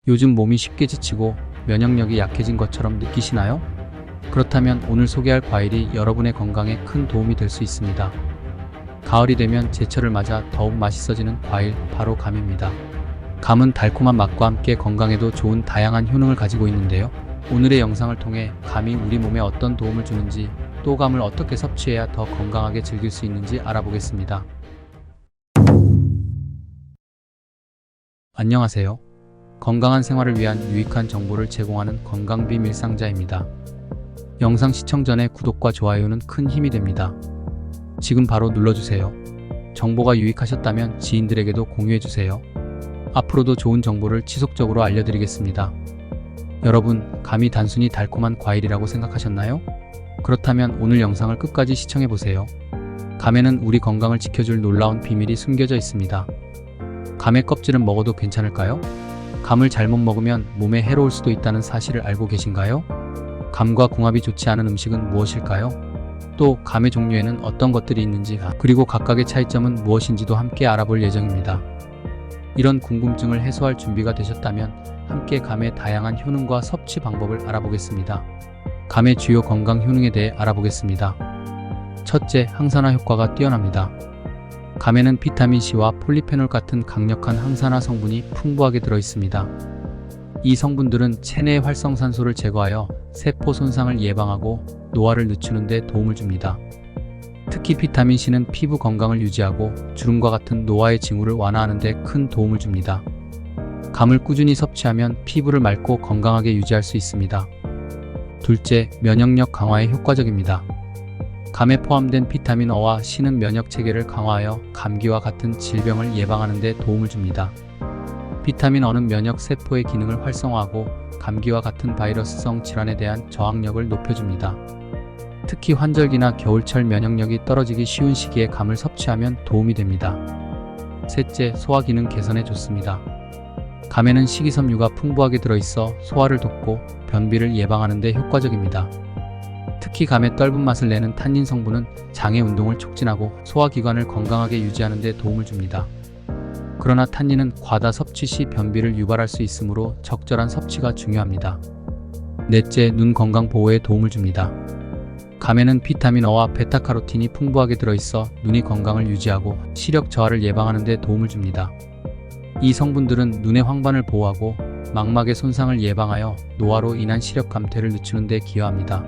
요즘 몸이 쉽게 지치고 면역력이 약해진 것처럼 느끼시나요? 그렇다면 오늘 소개할 과일이 여러분의 건강에 큰 도움이 될 수 있습니다. 가을이 되면 제철을 맞아 더욱 맛있어지는 과일, 바로 감입니다. 감은 달콤한 맛과 함께 건강에도 좋은 다양한 효능을 가지고 있는데요. 오늘의 영상을 통해 감이 우리 몸에 어떤 도움을 주는지, 또 감을 어떻게 섭취해야 더 건강하게 즐길 수 있는지 알아보겠습니다. 안녕하세요. 건강한 생활을 위한 유익한 정보를 제공하는 건강비밀 상자입니다. 영상 시청 전에 구독과 좋아요는 큰 힘이 됩니다. 지금 바로 눌러주세요. 정보가 유익하셨다면 지인들에게도 공유해주세요. 앞으로도 좋은 정보를 지속적으로 알려드리겠습니다. 여러분, 감이 단순히 달콤한 과일이라고 생각하셨나요? 그렇다면 오늘 영상을 끝까지 시청해보세요. 감에는 우리 건강을 지켜줄 놀라운 비밀이 숨겨져 있습니다. 감의 껍질은 먹어도 괜찮을까요? 감을 잘못 먹으면 몸에 해로울 수도 있다는 사실을 알고 계신가요? 감과 궁합이 좋지 않은 음식은 무엇일까요? 또 감의 종류에는 어떤 것들이 있는지, 그리고 각각의 차이점은 무엇인지도 함께 알아볼 예정입니다. 이런 궁금증을 해소할 준비가 되셨다면 함께 감의 다양한 효능과 섭취 방법을 알아보겠습니다. 감의 주요 건강 효능에 대해 알아보겠습니다. 첫째, 항산화 효과가 뛰어납니다. 감에는 비타민C와 폴리페놀 같은 강력한 항산화 성분이 풍부하게 들어있습니다. 이 성분들은 체내의 활성산소를 제거하여 세포 손상을 예방하고 노화를 늦추는 데 도움을 줍니다. 특히 비타민C는 피부 건강을 유지하고 주름과 같은 노화의 징후를 완화하는 데 큰 도움을 줍니다. 감을 꾸준히 섭취하면 피부를 맑고 건강하게 유지할 수 있습니다. 둘째, 면역력 강화에 효과적입니다. 감에 포함된 비타민 O와 C는 면역 체계를 강화하여 감기와 같은 질병을 예방하는 데 도움을 줍니다. 비타민 O는 면역 세포의 기능을 활성화하고 감기와 같은 바이러스성 질환에 대한 저항력을 높여줍니다. 특히 환절기나 겨울철 면역력이 떨어지기 쉬운 시기에 감을 섭취하면 도움이 됩니다. 셋째, 소화 기능 개선에 좋습니다. 감에는 식이섬유가 풍부하게 들어있어 소화를 돕고 변비를 예방하는 데 효과적입니다. 특히 감의 떫은 맛을 내는 탄닌 성분은 장의 운동을 촉진하고 소화기관을 건강하게 유지하는 데 도움을 줍니다. 그러나 탄닌은 과다 섭취 시 변비를 유발할 수 있으므로 적절한 섭취가 중요합니다. 넷째, 눈 건강 보호에 도움을 줍니다. 감에는 비타민 O와 베타카로틴이 풍부하게 들어있어 눈의 건강을 유지하고 시력 저하를 예방하는 데 도움을 줍니다. 이 성분들은 눈의 황반을 보호하고 망막의 손상을 예방하여 노화로 인한 시력 감퇴를 늦추는 데 기여합니다.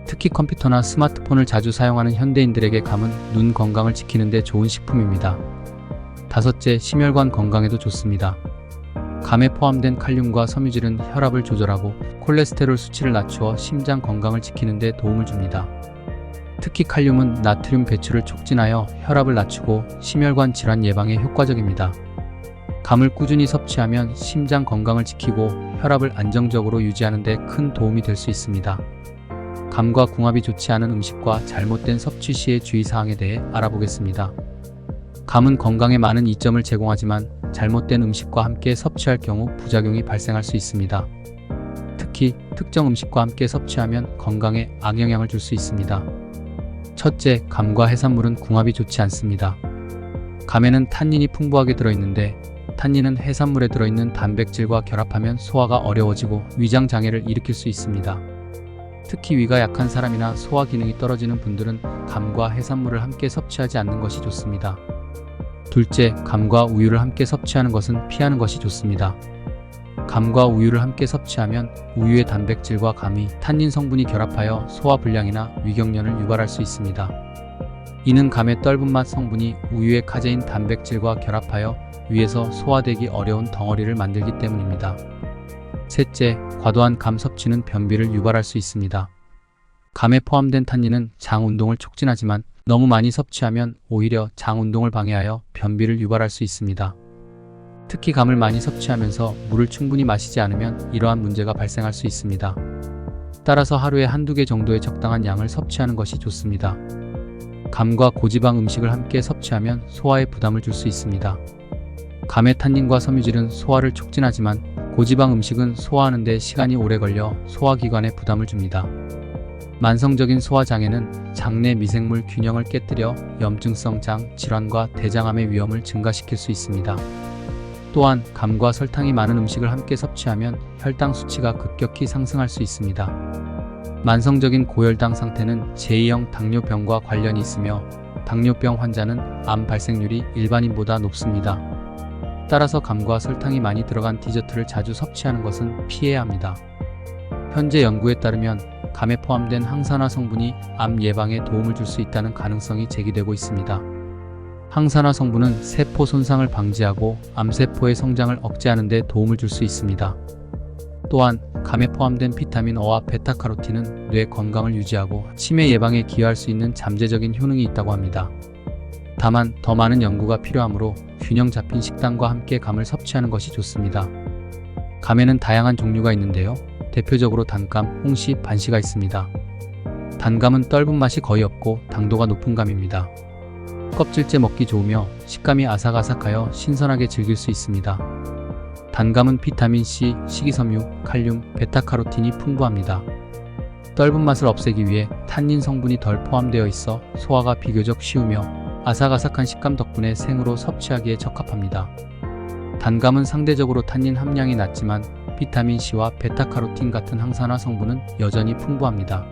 특히 컴퓨터나 스마트폰을 자주 사용하는 현대인들에게 감은 눈 건강을 지키는 데 좋은 식품입니다. 다섯째, 심혈관 건강에도 좋습니다. 감에 포함된 칼륨과 섬유질은 혈압을 조절하고 콜레스테롤 수치를 낮추어 심장 건강을 지키는 데 도움을 줍니다. 특히 칼륨은 나트륨 배출을 촉진하여 혈압을 낮추고 심혈관 질환 예방에 효과적입니다. 감을 꾸준히 섭취하면 심장 건강을 지키고 혈압을 안정적으로 유지하는 데 큰 도움이 될 수 있습니다. 감과 궁합이 좋지 않은 음식과 잘못된 섭취 시의 주의사항에 대해 알아보겠습니다. 감은 건강에 많은 이점을 제공하지만 잘못된 음식과 함께 섭취할 경우 부작용이 발생할 수 있습니다. 특히 특정 음식과 함께 섭취하면 건강에 악영향을 줄 수 있습니다. 첫째, 감과 해산물은 궁합이 좋지 않습니다. 감에는 탄닌이 풍부하게 들어있는데 탄닌은 해산물에 들어있는 단백질과 결합하면 소화가 어려워지고 위장 장애를 일으킬 수 있습니다. 특히 위가 약한 사람이나 소화 기능이 떨어지는 분들은 감과 해산물을 함께 섭취하지 않는 것이 좋습니다. 둘째, 감과 우유를 함께 섭취하는 것은 피하는 것이 좋습니다. 감과 우유를 함께 섭취하면 우유의 단백질과 감이 탄닌 성분이 결합하여 소화불량이나 위경련을 유발할 수 있습니다. 이는 감의 떫은 맛 성분이 우유의 카제인 단백질과 결합하여 위에서 소화되기 어려운 덩어리를 만들기 때문입니다. 셋째, 과도한 감 섭취는 변비를 유발할 수 있습니다. 감에 포함된 탄닌은 장 운동을 촉진하지만 너무 많이 섭취하면 오히려 장 운동을 방해하여 변비를 유발할 수 있습니다. 특히 감을 많이 섭취하면서 물을 충분히 마시지 않으면 이러한 문제가 발생할 수 있습니다. 따라서 하루에 한두 개 정도의 적당한 양을 섭취하는 것이 좋습니다. 감과 고지방 음식을 함께 섭취하면 소화에 부담을 줄 수 있습니다. 감의 탄닌과 섬유질은 소화를 촉진하지만 고지방 음식은 소화하는 데 시간이 오래 걸려 소화기관에 부담을 줍니다. 만성적인 소화장애는 장내 미생물 균형을 깨뜨려 염증성 장 질환과 대장암의 위험을 증가시킬 수 있습니다. 또한 감과 설탕이 많은 음식을 함께 섭취하면 혈당 수치가 급격히 상승할 수 있습니다. 만성적인 고혈당 상태는 제2형 당뇨병과 관련이 있으며 당뇨병 환자는 암 발생률이 일반인보다 높습니다. 따라서 감과 설탕이 많이 들어간 디저트를 자주 섭취하는 것은 피해야 합니다. 현재 연구에 따르면 감에 포함된 항산화 성분이 암 예방에 도움을 줄 수 있다는 가능성이 제기되고 있습니다. 항산화 성분은 세포 손상을 방지하고 암세포의 성장을 억제하는 데 도움을 줄 수 있습니다. 또한 감에 포함된 비타민 O와 베타카로틴은 뇌 건강을 유지하고 치매 예방에 기여할 수 있는 잠재적인 효능이 있다고 합니다. 다만 더 많은 연구가 필요하므로 균형 잡힌 식단과 함께 감을 섭취하는 것이 좋습니다. 감에는 다양한 종류가 있는데요. 대표적으로 단감, 홍시, 반시가 있습니다. 단감은 떫은 맛이 거의 없고 당도가 높은 감입니다. 껍질째 먹기 좋으며 식감이 아삭아삭하여 신선하게 즐길 수 있습니다. 단감은 비타민C, 식이섬유, 칼륨, 베타카로틴이 풍부합니다. 떫은 맛을 없애기 위해 탄닌 성분이 덜 포함되어 있어 소화가 비교적 쉬우며 아삭아삭한 식감 덕분에 생으로 섭취하기에 적합합니다. 단감은 상대적으로 탄닌 함량이 낮지만 비타민C와 베타카로틴 같은 항산화 성분은 여전히 풍부합니다.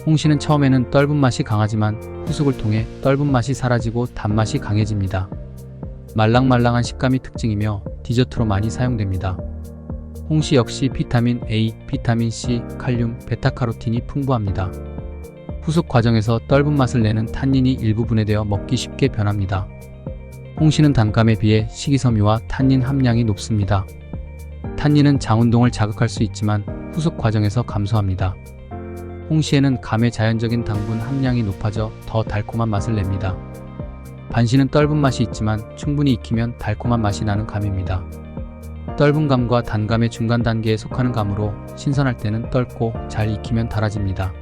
홍시는 처음에는 떫은 맛이 강하지만 후숙을 통해 떫은 맛이 사라지고 단맛이 강해집니다. 말랑말랑한 식감이 특징이며 디저트로 많이 사용됩니다. 홍시 역시 비타민 A, 비타민 C, 칼륨, 베타카로틴이 풍부합니다. 후숙 과정에서 떫은 맛을 내는 탄닌이 일부 분해되어 먹기 쉽게 변합니다. 홍시는 단감에 비해 식이섬유와 탄닌 함량이 높습니다. 탄닌은 장운동을 자극할 수 있지만 후숙 과정에서 감소합니다. 홍시에는 감의 자연적인 당분 함량이 높아져 더 달콤한 맛을 냅니다. 반시는 떫은 맛이 있지만 충분히 익히면 달콤한 맛이 나는 감입니다. 떫은 감과 단감의 중간 단계에 속하는 감으로 신선할 때는 떫고 잘 익히면 달아집니다.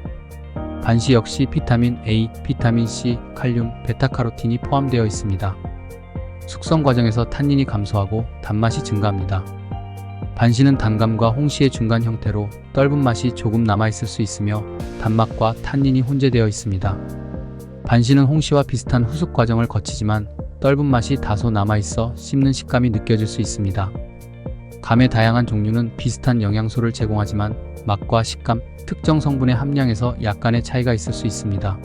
반시 역시 비타민 A, 비타민 C, 칼륨, 베타카로틴이 포함되어 있습니다. 숙성 과정에서 탄닌이 감소하고 단맛이 증가합니다. 반시는 단감과 홍시의 중간 형태로 떫은 맛이 조금 남아있을 수 있으며 단맛과 탄닌이 혼재되어 있습니다. 반시는 홍시와 비슷한 후숙 과정을 거치지만 떫은 맛이 다소 남아있어 씹는 식감이 느껴질 수 있습니다. 감의 다양한 종류는 비슷한 영양소를 제공하지만 맛과 식감, 특정 성분의 함량에서 약간의 차이가 있을 수 있습니다.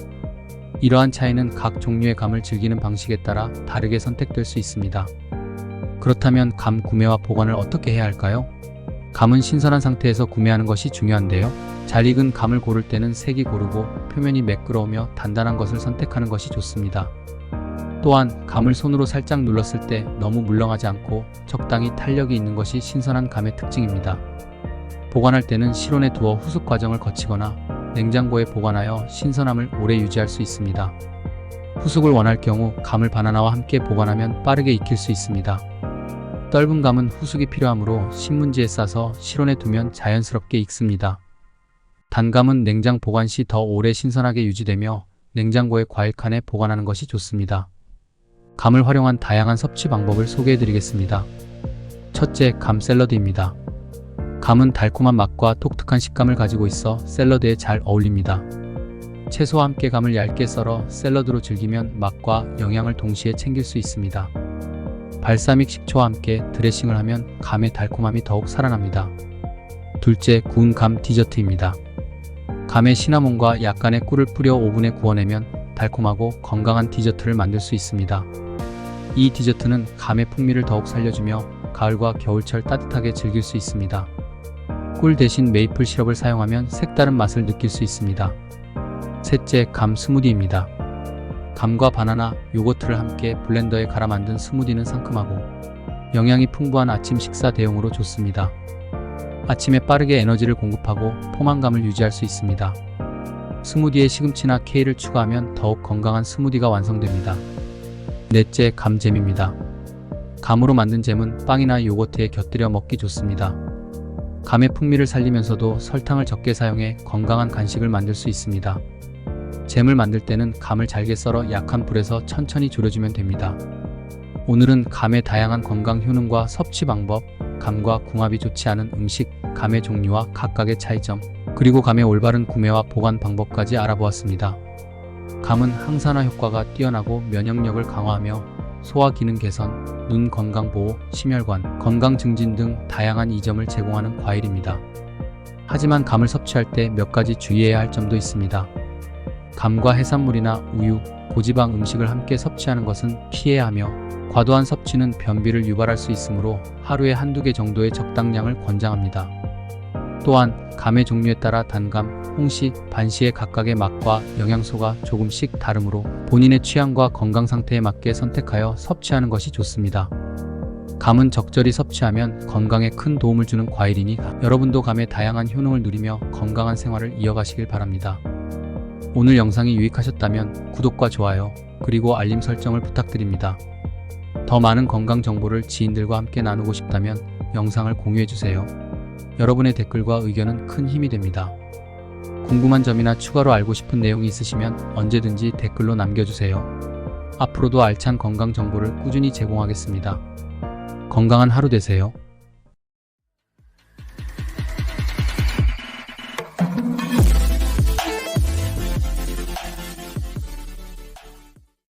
이러한 차이는 각 종류의 감을 즐기는 방식에 따라 다르게 선택될 수 있습니다. 그렇다면 감 구매와 보관을 어떻게 해야 할까요? 감은 신선한 상태에서 구매하는 것이 중요한데요. 잘 익은 감을 고를 때는 색이 고르고 표면이 매끄러우며 단단한 것을 선택하는 것이 좋습니다. 또한 감을 손으로 살짝 눌렀을 때 너무 물렁하지 않고 적당히 탄력이 있는 것이 신선한 감의 특징입니다. 보관할 때는 실온에 두어 후숙 과정을 거치거나 냉장고에 보관하여 신선함을 오래 유지할 수 있습니다. 후숙을 원할 경우 감을 바나나와 함께 보관하면 빠르게 익힐 수 있습니다. 떫은 감은 후숙이 필요하므로 신문지에 싸서 실온에 두면 자연스럽게 익습니다. 단감은 냉장 보관 시 더 오래 신선하게 유지되며 냉장고의 과일칸에 보관하는 것이 좋습니다. 감을 활용한 다양한 섭취 방법을 소개해드리겠습니다. 첫째, 감 샐러드입니다. 감은 달콤한 맛과 독특한 식감을 가지고 있어 샐러드에 잘 어울립니다. 채소와 함께 감을 얇게 썰어 샐러드로 즐기면 맛과 영양을 동시에 챙길 수 있습니다. 발사믹 식초와 함께 드레싱을 하면 감의 달콤함이 더욱 살아납니다. 둘째, 구운 감 디저트입니다. 감에 시나몬과 약간의 꿀을 뿌려 오븐에 구워내면 달콤하고 건강한 디저트를 만들 수 있습니다. 이 디저트는 감의 풍미를 더욱 살려주며 가을과 겨울철 따뜻하게 즐길 수 있습니다. 꿀 대신 메이플 시럽을 사용하면 색다른 맛을 느낄 수 있습니다. 셋째, 감 스무디입니다. 감과 바나나, 요거트를 함께 블렌더에 갈아 만든 스무디는 상큼하고 영양이 풍부한 아침 식사 대용으로 좋습니다. 아침에 빠르게 에너지를 공급하고 포만감을 유지할 수 있습니다. 스무디에 시금치나 케일을 추가하면 더욱 건강한 스무디가 완성됩니다. 넷째, 감잼입니다. 감으로 만든 잼은 빵이나 요거트에 곁들여 먹기 좋습니다. 감의 풍미를 살리면서도 설탕을 적게 사용해 건강한 간식을 만들 수 있습니다. 잼을 만들 때는 감을 잘게 썰어 약한 불에서 천천히 졸여주면 됩니다. 오늘은 감의 다양한 건강 효능과 섭취 방법, 감과 궁합이 좋지 않은 음식, 감의 종류와 각각의 차이점, 그리고 감의 올바른 구매와 보관 방법까지 알아보았습니다. 감은 항산화 효과가 뛰어나고 면역력을 강화하며 소화 기능 개선, 눈 건강 보호, 심혈관, 건강 증진 등 다양한 이점을 제공하는 과일입니다. 하지만 감을 섭취할 때 몇 가지 주의해야 할 점도 있습니다. 감과 해산물이나 우유, 고지방 음식을 함께 섭취하는 것은 피해야 하며 과도한 섭취는 변비를 유발할 수 있으므로 하루에 한두 개 정도의 적당량을 권장합니다. 또한 감의 종류에 따라 단감, 홍시, 반시의 각각의 맛과 영양소가 조금씩 다르므로 본인의 취향과 건강 상태에 맞게 선택하여 섭취하는 것이 좋습니다. 감은 적절히 섭취하면 건강에 큰 도움을 주는 과일이니 여러분도 감의 다양한 효능을 누리며 건강한 생활을 이어가시길 바랍니다. 오늘 영상이 유익하셨다면 구독과 좋아요, 그리고 알림 설정을 부탁드립니다. 더 많은 건강 정보를 지인들과 함께 나누고 싶다면 영상을 공유해주세요. 여러분의 댓글과 의견은 큰 힘이 됩니다. 궁금한 점이나 추가로 알고 싶은 내용이 있으시면 언제든지 댓글로 남겨주세요. 앞으로도 알찬 건강 정보를 꾸준히 제공하겠습니다. 건강한 하루 되세요.